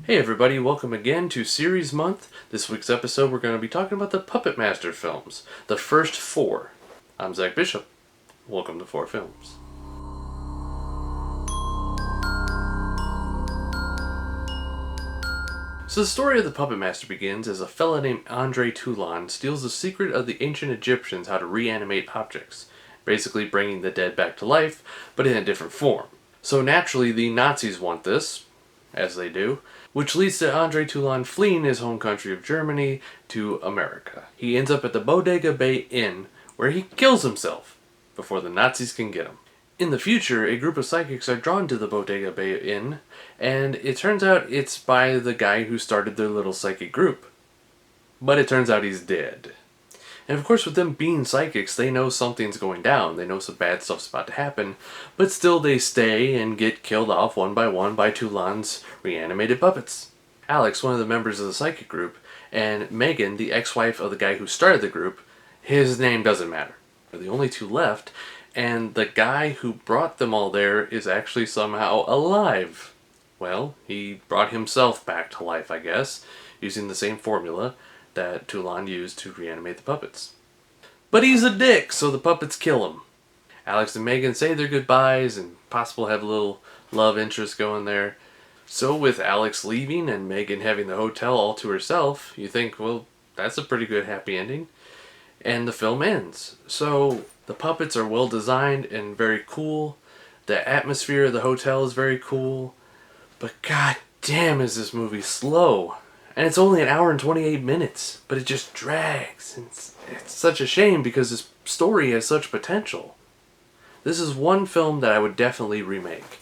Hey everybody, welcome again to Series Month. This week's episode we're going to be talking about the Puppet Master films, the first four. I'm Zack Bishop. Welcome to 4 Films. So the story of the Puppet Master begins as a fella named Andre Toulon steals the secret of the ancient Egyptians how to reanimate objects, basically bringing the dead back to life, but in a different form. So naturally the Nazis want this, as they do, which leads to Andre Toulon fleeing his home country of Germany to America. He ends up at the Bodega Bay Inn, where he kills himself before the Nazis can get him. In the future, a group of psychics are drawn to the Bodega Bay Inn, and it turns out it's by the guy who started their little psychic group. But it turns out he's dead. And of course, with them being psychics, they know something's going down. They know some bad stuff's about to happen. But still, they stay and get killed off one by Toulon's reanimated puppets. Alex, one of the members of the psychic group, and Megan, the ex-wife of the guy who started the group, his name doesn't matter. They're the only two left, and the guy who brought them all there is actually somehow alive. Well, he brought himself back to life, I guess, using the same formula that Toulon used to reanimate the puppets. But he's a dick, so the puppets kill him. Alex and Megan say their goodbyes and possibly have a little love interest going there. So with Alex leaving and Megan having the hotel all to herself, you think, well, that's a pretty good happy ending. And the film ends. So the puppets are well designed and very cool. The atmosphere of the hotel is very cool. But god damn is this movie slow. And it's only an hour and 28 minutes, but it just drags. It's such a shame because this story has such potential. This is one film that I would definitely remake.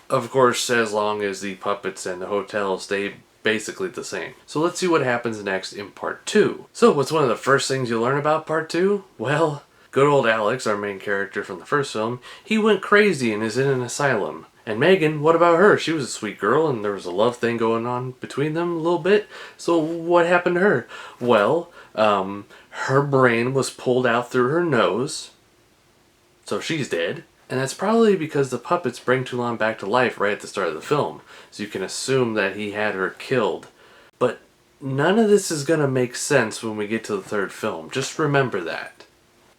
Of course, as long as the puppets and the hotel stay basically the same. So let's see what happens next in part 2. So what's one of the first things you learn about part 2? Well, good old Alex, our main character from the first film, he went crazy and is in an asylum. And Megan, what about her? She was a sweet girl and there was a love thing going on between them a little bit. So what happened to her? Well, her brain was pulled out through her nose. So she's dead. And that's probably because the puppets bring Toulon back to life right at the start of the film. So you can assume that he had her killed. But none of this is going to make sense when we get to the third film. Just remember that.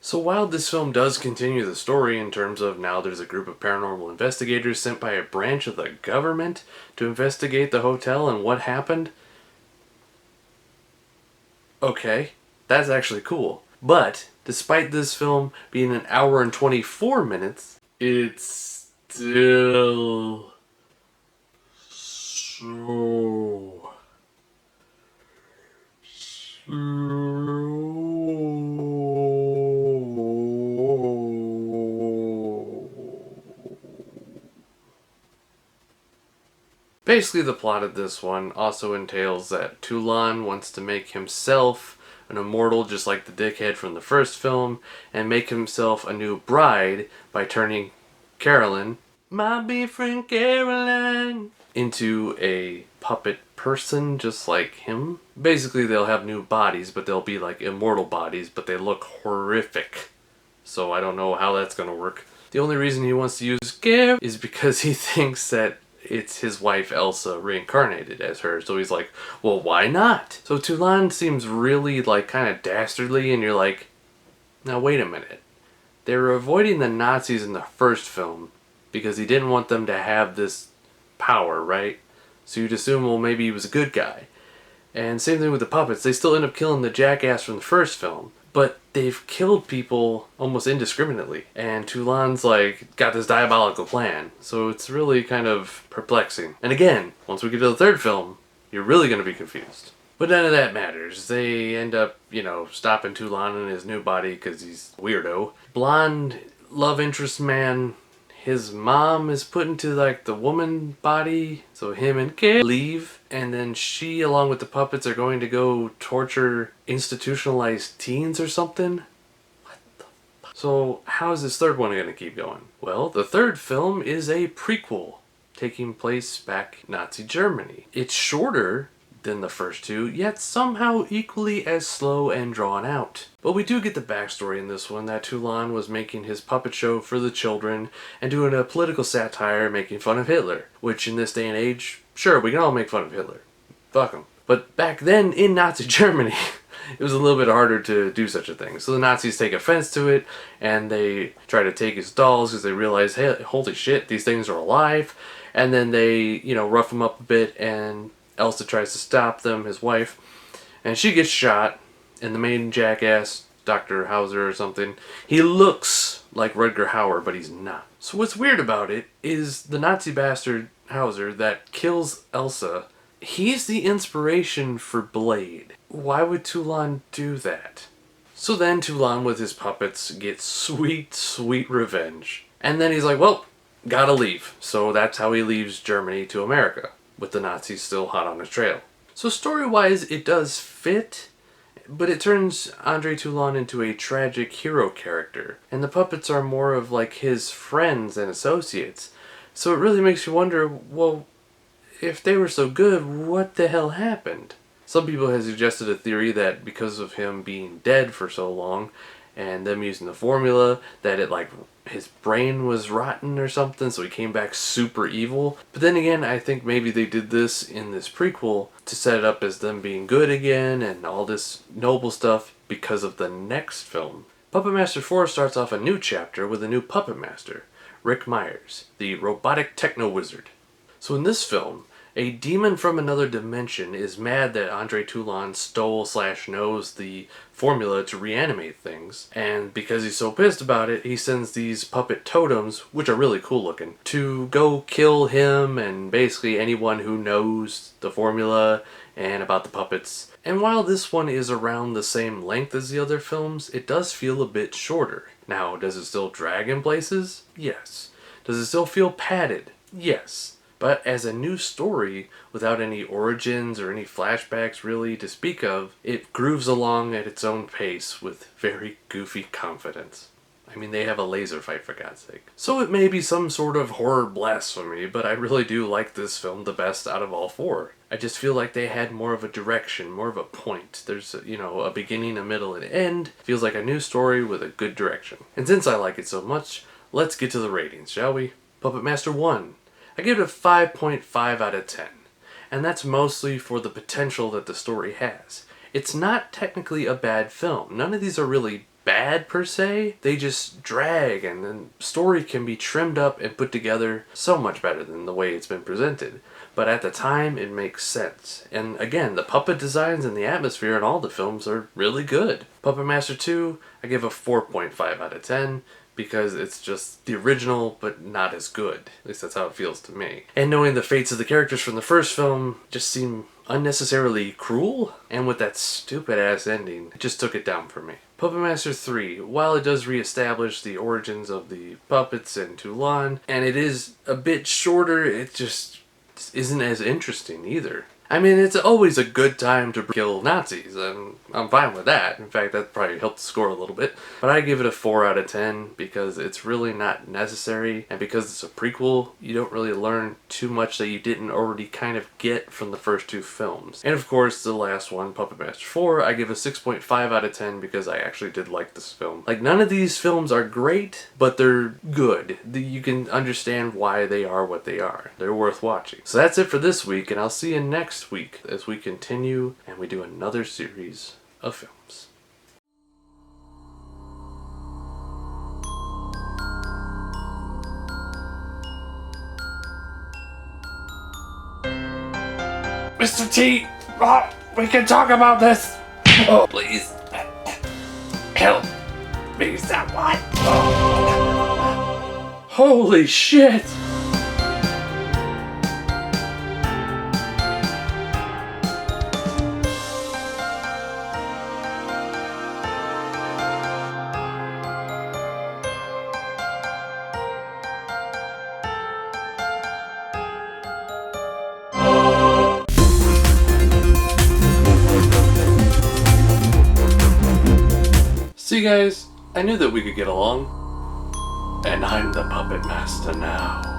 So while this film does continue the story in terms of now there's a group of paranormal investigators sent by a branch of the government to investigate the hotel and what happened. Okay, that's actually cool. But despite this film being an hour and 24 minutes, it's still so slow. Basically, the plot of this one also entails that Toulon wants to make himself an immortal just like the dickhead from the first film and make himself a new bride by turning Carolyn, my best friend Caroline, into a puppet person just like him. Basically, they'll have new bodies, but they'll be like immortal bodies, but they look horrific. So I don't know how that's going to work. The only reason he wants to use Care is because he thinks that it's his wife Elsa reincarnated as her. So he's like, well, why not? So Toulon seems really like kind of dastardly, and you're like, now wait a minute. They were avoiding the Nazis in the first film because he didn't want them to have this power, right? So you'd assume, well, maybe he was a good guy. And same thing with the puppets. They still end up killing the jackass from the first film. But they've killed people almost indiscriminately. And Toulon's like, got this diabolical plan. So it's really kind of perplexing. And again, once we get to the third film, you're really going to be confused. But none of that matters. They end up, stopping Toulon in his new body because he's a weirdo. Blonde love interest man, his mom is put into like the woman body. So him and Kay leave. And then she, along with the puppets, are going to go torture institutionalized teens or something? What the fuck? So how is this third one going to keep going? Well, the third film is a prequel taking place back in Nazi Germany. It's shorter than the first two, yet somehow equally as slow and drawn out. But we do get the backstory in this one that Toulon was making his puppet show for the children and doing a political satire making fun of Hitler, which in this day and age Sure, we can all make fun of Hitler. Fuck him. But back then, in Nazi Germany, it was a little bit harder to do such a thing. So the Nazis take offense to it, and they try to take his dolls because they realize, hey, holy shit, these things are alive. And then they, rough him up a bit, and Elsa tries to stop them, his wife, and she gets shot, and the main jackass, Dr. Hauser or something, he looks like Rutger Hauer, but he's not. So what's weird about it is the Nazi bastard Hauser that kills Elsa, he's the inspiration for Blade. Why would Toulon do that? So then Toulon with his puppets gets sweet, sweet revenge. And then he's like, well, gotta leave. So that's how he leaves Germany to America, with the Nazis still hot on his trail. So story-wise, it does fit, but it turns Andre Toulon into a tragic hero character. And the puppets are more of like his friends and associates. So it really makes you wonder, well, if they were so good, what the hell happened? Some people have suggested a theory that because of him being dead for so long, and them using the formula, that his brain was rotten or something, so he came back super evil. But then again, I think maybe they did this in this prequel to set it up as them being good again and all this noble stuff because of the next film. Puppet Master 4 starts off a new chapter with a new puppet master, Rick Myers, the robotic techno-wizard. So in this film, a demon from another dimension is mad that Andre Toulon stole/knows the formula to reanimate things, and because he's so pissed about it, he sends these puppet totems, which are really cool looking, to go kill him and basically anyone who knows the formula and about the puppets. And while this one is around the same length as the other films, it does feel a bit shorter. Now, does it still drag in places? Yes. Does it still feel padded? Yes. But as a new story, without any origins or any flashbacks really to speak of, it grooves along at its own pace with very goofy confidence. I mean, they have a laser fight, for God's sake. So it may be some sort of horror blasphemy, but I really do like this film the best out of all four. I just feel like they had more of a direction, more of a point. There's, a beginning, a middle, and an end. Feels like a new story with a good direction. And since I like it so much, let's get to the ratings, shall we? Puppet Master 1. I give it a 5.5 out of 10, and that's mostly for the potential that the story has. It's not technically a bad film. None of these are really bad per se. They just drag, and the story can be trimmed up and put together so much better than the way it's been presented. But at the time, it makes sense. And again, the puppet designs and the atmosphere in all the films are really good. Puppet Master 2, I give a 4.5 out of 10. Because it's just the original, but not as good. At least that's how it feels to me. And knowing the fates of the characters from the first film just seem unnecessarily cruel, and with that stupid-ass ending, it just took it down for me. Puppet Master 3, while it does reestablish the origins of the puppets and Toulon, and it is a bit shorter, it just isn't as interesting either. I mean, it's always a good time to kill Nazis, and I'm fine with that. In fact, that probably helped the score a little bit. But I give it a 4 out of 10 because it's really not necessary, and because it's a prequel, you don't really learn too much that you didn't already kind of get from the first two films. And of course, the last one, Puppet Master 4, I give a 6.5 out of 10 because I actually did like this film. Like, none of these films are great, but they're good. You can understand why they are what they are. They're worth watching. So that's it for this week, and I'll see you next week as we continue and we do another series of films. Mr. T, we can talk about this. Oh, please help me, someone. Holy shit. See guys, I knew that we could get along. And I'm the Puppet Master now.